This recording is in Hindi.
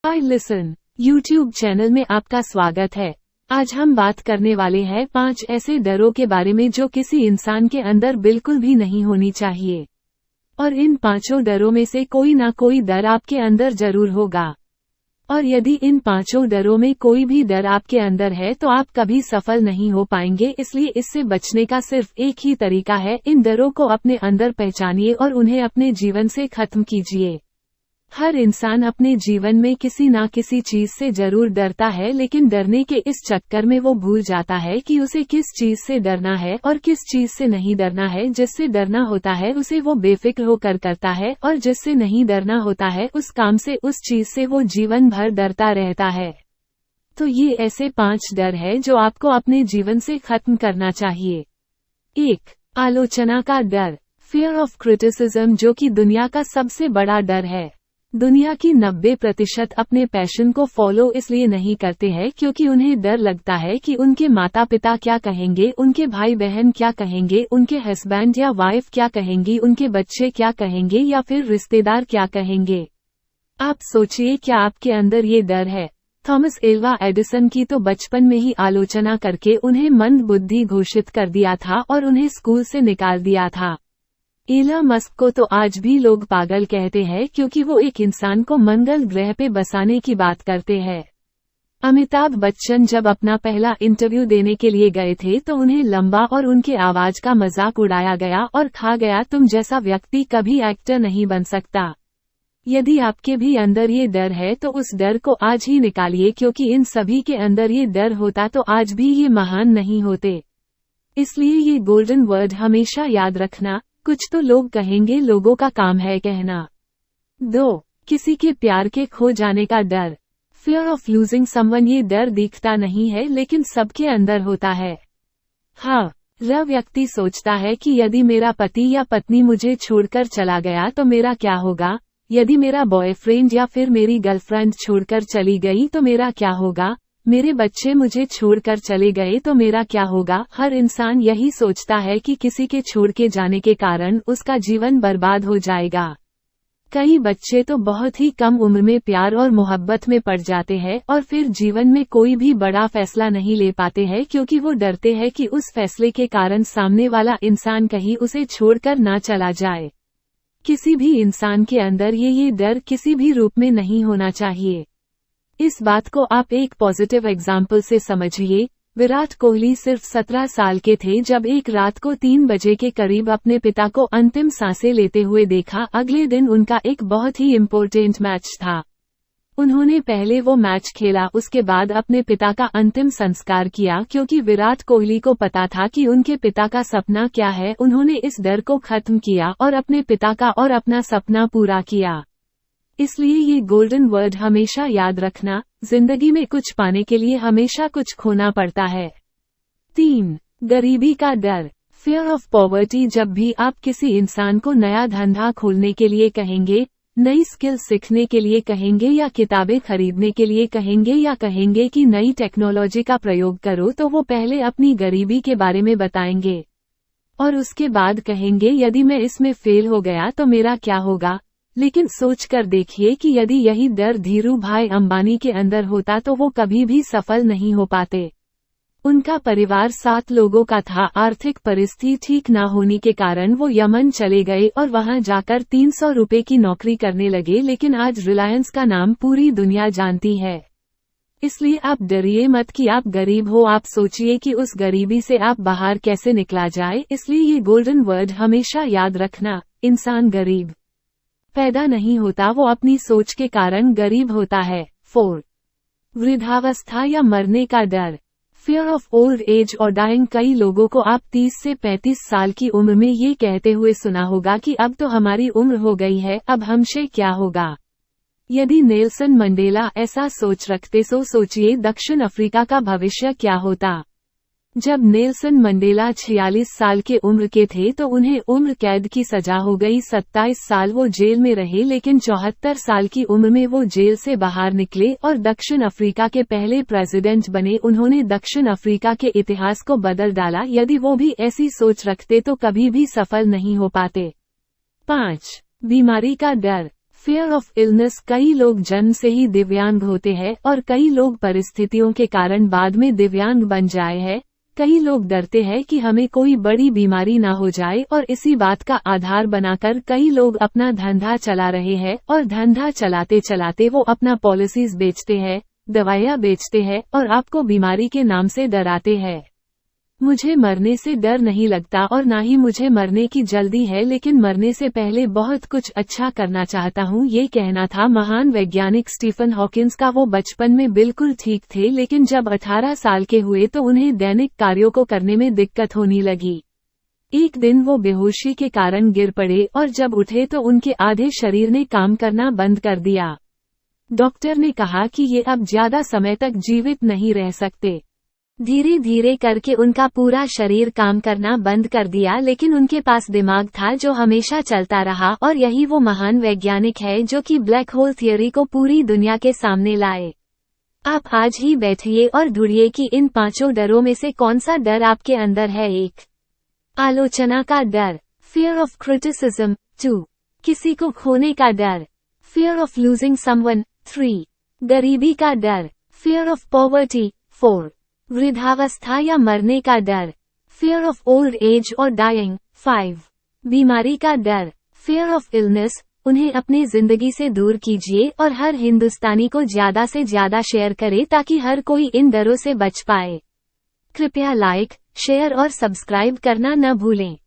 हाय लिसन यूट्यूब चैनल में आपका स्वागत है। आज हम बात करने वाले हैं 5 ऐसे डरों के बारे में जो किसी इंसान के अंदर बिल्कुल भी नहीं होनी चाहिए। और इन 5 डरों में से कोई ना कोई डर आपके अंदर जरूर होगा। और यदि इन 5 डरों में कोई भी डर आपके अंदर है तो आप कभी सफल नहीं हो पाएंगे। इसलिए इससे बचने का सिर्फ एक ही तरीका है, इन डरों को अपने अंदर पहचानिए और उन्हें अपने जीवन से खत्म कीजिए। हर इंसान अपने जीवन में किसी ना किसी चीज से जरूर डरता है, लेकिन डरने के इस चक्कर में वो भूल जाता है कि उसे किस चीज से डरना है और किस चीज से नहीं डरना है। जिससे डरना होता है उसे वो बेफिक्र होकर करता है, और जिससे नहीं डरना होता है उस काम से, उस चीज से वो जीवन भर डरता रहता है। तो ये ऐसे 5 डर है जो आपको अपने जीवन से खत्म करना चाहिए। 1. आलोचना का डर, फियर ऑफ क्रिटिसिज्म, जो कि दुनिया का सबसे बड़ा डर है। दुनिया की 90% अपने पैशन को फॉलो इसलिए नहीं करते हैं क्योंकि उन्हें डर लगता है कि उनके माता पिता क्या कहेंगे, उनके भाई बहन क्या कहेंगे, उनके हस्बैंड या वाइफ क्या कहेंगी, उनके बच्चे क्या कहेंगे या फिर रिश्तेदार क्या कहेंगे। आप सोचिए, क्या आपके अंदर ये डर है? थॉमस एल्वा एडिसन की तो बचपन में ही आलोचना करके उन्हें मंद बुद्धि घोषित कर दिया था और उन्हें स्कूल से निकाल दिया था। इलॉन मस्क को तो आज भी लोग पागल कहते हैं क्योंकि वो एक इंसान को मंगल ग्रह पे बसाने की बात करते हैं। अमिताभ बच्चन जब अपना पहला इंटरव्यू देने के लिए गए थे तो उन्हें लंबा और उनके आवाज का मजाक उड़ाया गया और कहा गया, तुम जैसा व्यक्ति कभी एक्टर नहीं बन सकता। यदि आपके भी अंदर ये डर है तो उस डर को आज ही निकालिए, क्योंकि इन सभी के अंदर ये डर होता तो आज भी ये महान नहीं होते। इसलिए ये गोल्डन वर्ड हमेशा याद रखना, कुछ तो लोग कहेंगे, लोगों का काम है कहना। 2. किसी के प्यार के खो जाने का डर, फियर ऑफ लूजिंग समवन। ये डर दिखता नहीं है लेकिन सबके अंदर होता है। हाँ, वह व्यक्ति सोचता है कि यदि मेरा पति या पत्नी मुझे छोड़कर चला गया तो मेरा क्या होगा, यदि मेरा बॉयफ्रेंड या फिर मेरी गर्लफ्रेंड छोड़कर चली गई तो मेरा क्या होगा, मेरे बच्चे मुझे छोड़कर चले गए तो मेरा क्या होगा। हर इंसान यही सोचता है कि किसी के छोड़ के जाने के कारण उसका जीवन बर्बाद हो जाएगा। कई बच्चे तो बहुत ही कम उम्र में प्यार और मोहब्बत में पड़ जाते हैं और फिर जीवन में कोई भी बड़ा फैसला नहीं ले पाते हैं क्योंकि वो डरते हैं कि उस फैसले के कारण सामने वाला इंसान कहीं उसे छोड़कर ना चला जाए। किसी भी इंसान के अंदर ये डर किसी भी रूप में नहीं होना चाहिए। इस बात को आप एक पॉजिटिव एग्जाम्पल से समझिए। विराट कोहली सिर्फ 17 साल के थे जब एक रात को 3 बजे के करीब अपने पिता को अंतिम सांसें लेते हुए देखा। अगले दिन उनका एक बहुत ही इम्पोर्टेंट मैच था। उन्होंने पहले वो मैच खेला, उसके बाद अपने पिता का अंतिम संस्कार किया क्योंकि विराट कोहली को पता था कि उनके पिता का सपना क्या है। उन्होंने इस डर को खत्म किया और अपने पिता का और अपना सपना पूरा किया। इसलिए ये गोल्डन वर्ड हमेशा याद रखना, जिंदगी में कुछ पाने के लिए हमेशा कुछ खोना पड़ता है। 3. गरीबी का डर, फियर ऑफ पॉवर्टी। जब भी आप किसी इंसान को नया धंधा खोलने के लिए कहेंगे, नई स्किल सीखने के लिए कहेंगे या किताबें खरीदने के लिए कहेंगे या कहेंगे कि नई टेक्नोलॉजी का प्रयोग करो, तो वो पहले अपनी गरीबी के बारे में बताएंगे और उसके बाद कहेंगे, यदि मैं इसमें फेल हो गया तो मेरा क्या होगा। लेकिन सोच कर देखिए कि यदि यही डर धीरू भाई अंबानी के अंदर होता तो वो कभी भी सफल नहीं हो पाते। उनका परिवार 7 लोगों का था। आर्थिक परिस्थिति ठीक न होने के कारण वो यमन चले गए और वहां जाकर 300 रुपए की नौकरी करने लगे। लेकिन आज रिलायंस का नाम पूरी दुनिया जानती है। इसलिए आप डरिए मत कि आप गरीब हो, आप सोचिए कि उस गरीबी से आप बाहर कैसे निकला जाए। इसलिए ये गोल्डन वर्ड हमेशा याद रखना, इंसान गरीब पैदा नहीं होता, वो अपनी सोच के कारण गरीब होता है। 4. वृद्धावस्था या मरने का डर, फियर ऑफ ओल्ड एज और डाइंग। कई लोगों को आप 30 से 35 साल की उम्र में ये कहते हुए सुना होगा कि अब तो हमारी उम्र हो गई है, अब हमसे क्या होगा। यदि नेल्सन मंडेला ऐसा सोच रखते तो सोचिए दक्षिण अफ्रीका का भविष्य क्या होता। जब नेल्सन मंडेला 46 साल के उम्र के थे तो उन्हें उम्र कैद की सजा हो गई। 27 साल वो जेल में रहे, लेकिन 74 साल की उम्र में वो जेल से बाहर निकले और दक्षिण अफ्रीका के पहले प्रेसिडेंट बने। उन्होंने दक्षिण अफ्रीका के इतिहास को बदल डाला। यदि वो भी ऐसी सोच रखते तो कभी भी सफल नहीं हो पाते। 5. बीमारी का डर, फियर ऑफ इलनेस। कई लोग जन्म से ही दिव्यांग होते हैं और कई लोग परिस्थितियों के कारण बाद में दिव्यांग बन जाए हैं। कई लोग डरते हैं कि हमें कोई बड़ी बीमारी ना हो जाए और इसी बात का आधार बनाकर कई लोग अपना धंधा चला रहे हैं और धंधा चलाते चलाते वो अपना पॉलिसीज बेचते हैं, दवाइयाँ बेचते हैं और आपको बीमारी के नाम से डराते हैं। मुझे मरने से डर नहीं लगता और ना ही मुझे मरने की जल्दी है, लेकिन मरने से पहले बहुत कुछ अच्छा करना चाहता हूँ, ये कहना था महान वैज्ञानिक स्टीफन हॉकिंस का। वो बचपन में बिल्कुल ठीक थे, लेकिन जब 18 साल के हुए तो उन्हें दैनिक कार्यों को करने में दिक्कत होने लगी। एक दिन वो बेहोशी के कारण गिर पड़े और जब उठे तो उनके आधे शरीर ने काम करना बंद कर दिया। डॉक्टर ने कहा कि ये अब ज्यादा समय तक जीवित नहीं रह सकते। धीरे धीरे करके उनका पूरा शरीर काम करना बंद कर दिया, लेकिन उनके पास दिमाग था जो हमेशा चलता रहा और यही वो महान वैज्ञानिक है जो कि ब्लैक होल थियरी को पूरी दुनिया के सामने लाए। आप आज ही बैठिए और ढूंढिए कि इन 5 डरों में से कौन सा डर आपके अंदर है। 1. आलोचना का डर, फियर ऑफ क्रिटिसिज्म। 2. किसी को खोने का डर, फियर ऑफ लूजिंग समवन। 3. गरीबी का डर, फियर ऑफ पॉवर्टी। 4. वृद्धावस्था या मरने का डर, फियर ऑफ ओल्ड एज और डाइंग। 5. बीमारी का डर, फियर ऑफ इलनेस। उन्हें अपनी जिंदगी से दूर कीजिए और हर हिंदुस्तानी को ज्यादा से ज्यादा शेयर करें ताकि हर कोई इन डरों से बच पाए। कृपया लाइक, शेयर और सब्सक्राइब करना न भूलें।